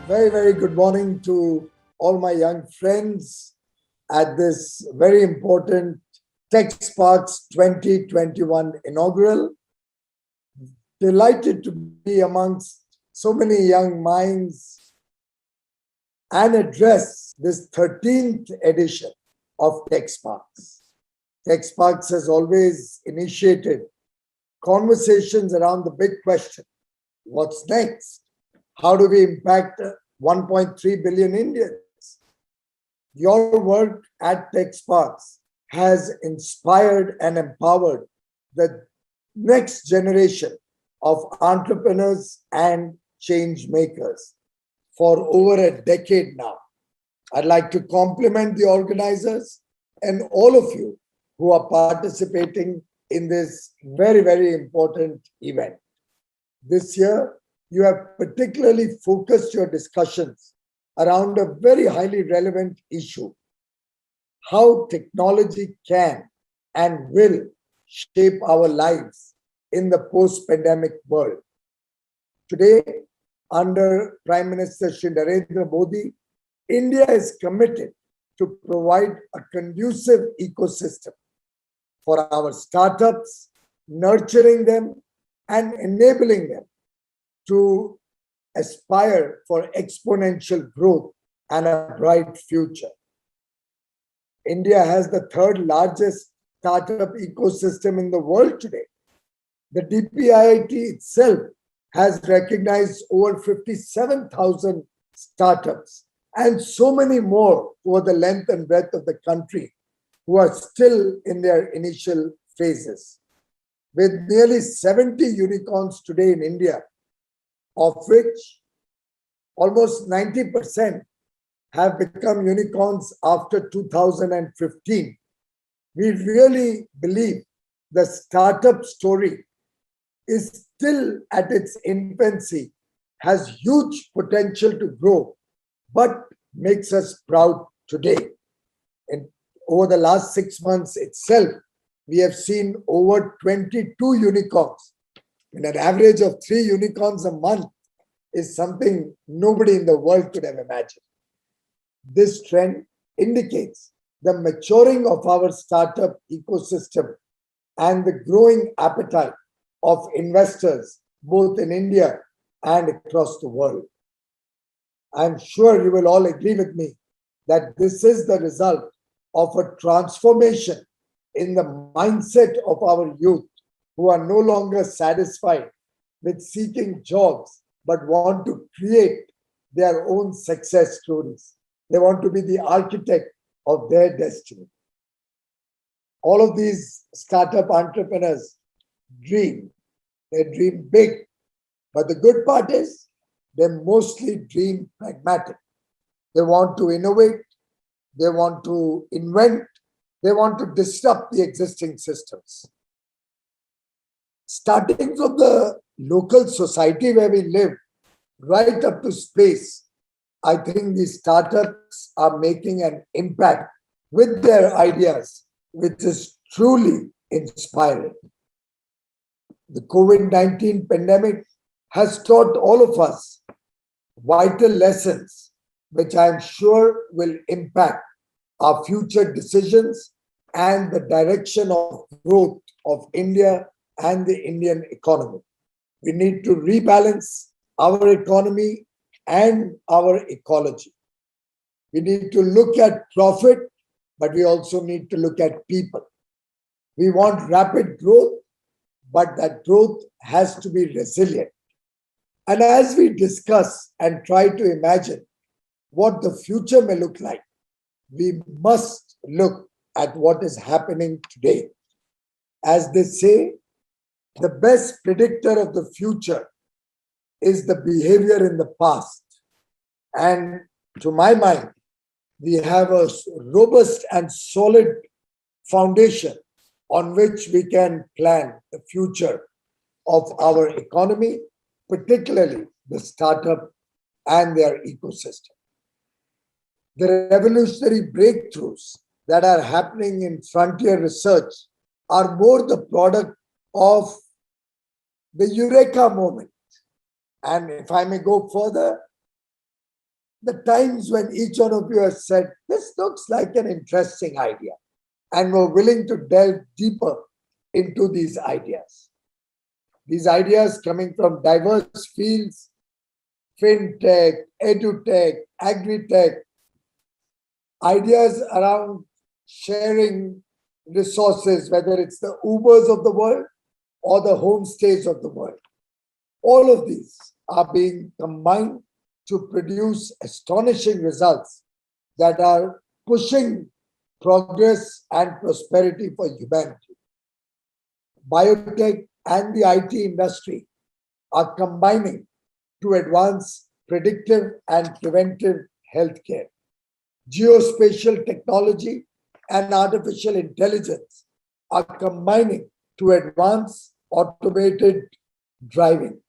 Very, very good morning to all my young friends at this very important TechSparks 2021 inaugural. Delighted to be amongst so many young minds and address this 13th edition of TechSparks. TechSparks has always initiated conversations around the big question: what's next? How do we impact 1.3 billion Indians? Your work at TechSparks has inspired and empowered the next generation of entrepreneurs and change makers for over a decade now. I'd like to compliment the organizers and all of you who are participating in this very, very important event. This year, you have particularly focused your discussions around a very highly relevant issue: how technology can and will shape our lives in the post-pandemic world. Today, under Prime Minister Shri Modi, India is committed to provide a conducive ecosystem for our startups, nurturing them and enabling them to aspire for exponential growth and a bright future. India has the third largest startup ecosystem in the world today. The DPIIT itself has recognized over 57,000 startups and so many more over the length and breadth of the country who are still in their initial phases. With nearly 70 unicorns today in India, of which almost 90% have become unicorns after 2015. We really believe the startup story is still at its infancy, has huge potential to grow, but makes us proud today. And over the last 6 months itself, we have seen over 22 unicorns. And an average of 3 unicorns a month is something nobody in the world could have imagined. This trend indicates the maturing of our startup ecosystem and the growing appetite of investors both in India and across the world. I'm sure you will all agree with me that this is the result of a transformation in the mindset of our youth, who are no longer satisfied with seeking jobs, but want to create their own success stories. They want to be the architect of their destiny. All of these startup entrepreneurs dream. They dream big. But the good part is they mostly dream pragmatic. They want to innovate. They want to invent. They want to disrupt the existing systems. Starting from the local society where we live, right up to space, I think these startups are making an impact with their ideas, which is truly inspiring. The COVID-19 pandemic has taught all of us vital lessons, which I'm sure will impact our future decisions and the direction of growth of India and the Indian economy. We need to rebalance our economy and our ecology. We need to look at profit, but we also need to look at people. We want rapid growth, but that growth has to be resilient. And as we discuss and try to imagine what the future may look like, we must look at what is happening today. As they say, the best predictor of the future is the behavior in the past. And to my mind, we have a robust and solid foundation on which we can plan the future of our economy, particularly the startup and their ecosystem. The revolutionary breakthroughs that are happening in frontier research are more the product of the Eureka moment. And if I may go further, the times when each one of you has said, this looks like an interesting idea, and were willing to delve deeper into these ideas. These ideas coming from diverse fields, fintech, edutech, agritech, ideas around sharing resources, whether it's the Ubers of the world or the homestays of the world. All of these are being combined to produce astonishing results that are pushing progress and prosperity for humanity. Biotech and the IT industry are combining to advance predictive and preventive healthcare. Geospatial technology and artificial intelligence are combining to advance automated driving.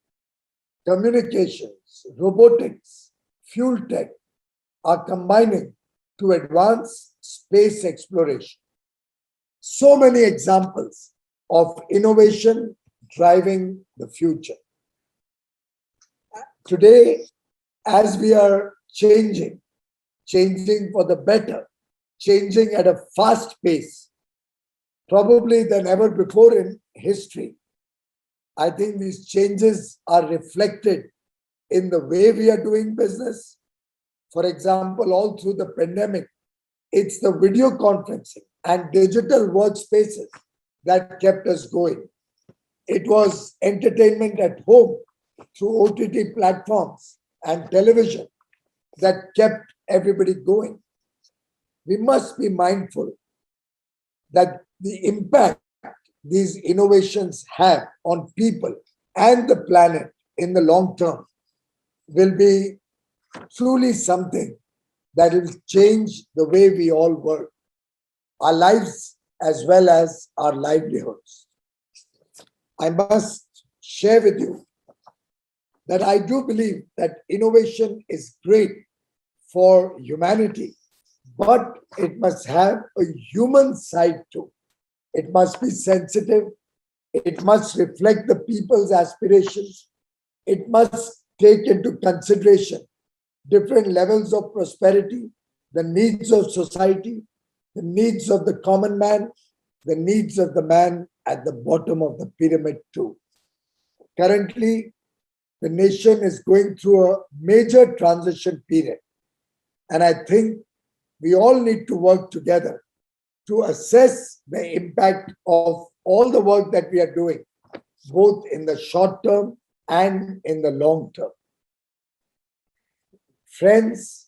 Communications, robotics, fuel tech are combining to advance space exploration. So many examples of innovation driving the future. Today, as we are changing for the better, changing at a fast pace, probably than ever before in history, I think these changes are reflected in the way we are doing business. For example, all through the pandemic, it's the video conferencing and digital workspaces that kept us going. It was entertainment at home through OTT platforms and television that kept everybody going. We must be mindful that the impact these innovations have on people and the planet in the long term will be truly something that will change the way we all work, our lives as well as our livelihoods. I must share with you that I do believe that innovation is great for humanity, but it must have a human side too. It must be sensitive. It must reflect the people's aspirations. It must take into consideration different levels of prosperity, the needs of society, the needs of the common man, the needs of the man at the bottom of the pyramid too. Currently, the nation is going through a major transition period. And I think we all need to work together to assess the impact of all the work that we are doing, both in the short term and in the long term. Friends,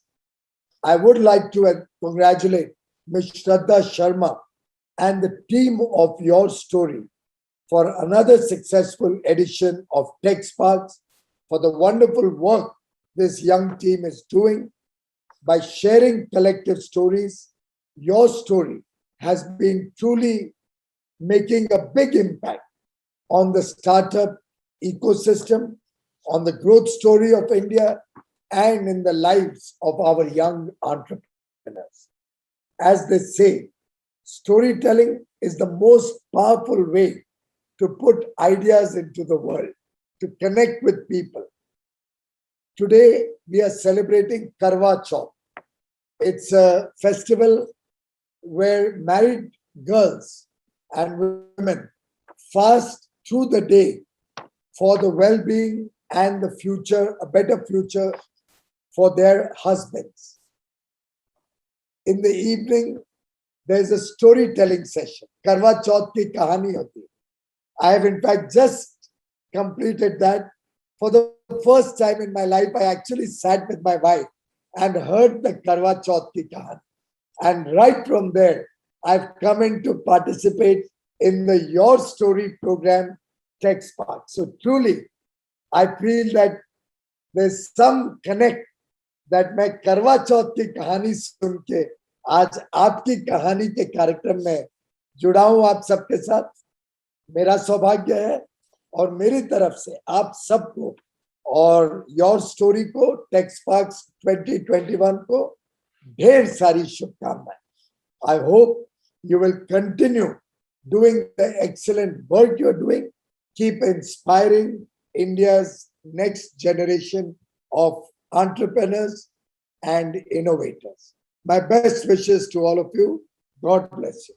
I would like to congratulate Ms. Shraddha Sharma and the team of Your Story for another successful edition of TechSparks, for the wonderful work this young team is doing. By sharing collective stories, Your Story has been truly making a big impact on the startup ecosystem, on the growth story of India, and in the lives of our young entrepreneurs. As they say, storytelling is the most powerful way to put ideas into the world, to connect with people. Today, we are celebrating Karwa Chauth. It's a festival where married girls and women fast through the day for the well-being and the future, a better future for their husbands. In the evening, there's a storytelling session. Karwa Chauth ki kahani hoti. I have in fact just completed that. For the first time in my life, I actually sat with my wife and heard the Karwa Chauth ki kahani. And right from there, I've come in to participate in the Your Story program, TechSparks. So truly, I feel that there's some connect that मैं करवा चौथ की कहानी सुन के आज आपकी कहानी के कार्यक्रम में जुड़ा हूं आप सबके साथ. मेरा सौभाग्य है और मेरी तरफ से आप सबको और योर स्टोरी को टेक्सपार्क्स 2021 को ढेर सारी शुभकामनाएं. I hope you will continue doing the excellent work you're doing. Keep inspiring India's next generation of entrepreneurs. and innovators. My best wishes to all of you. God bless you.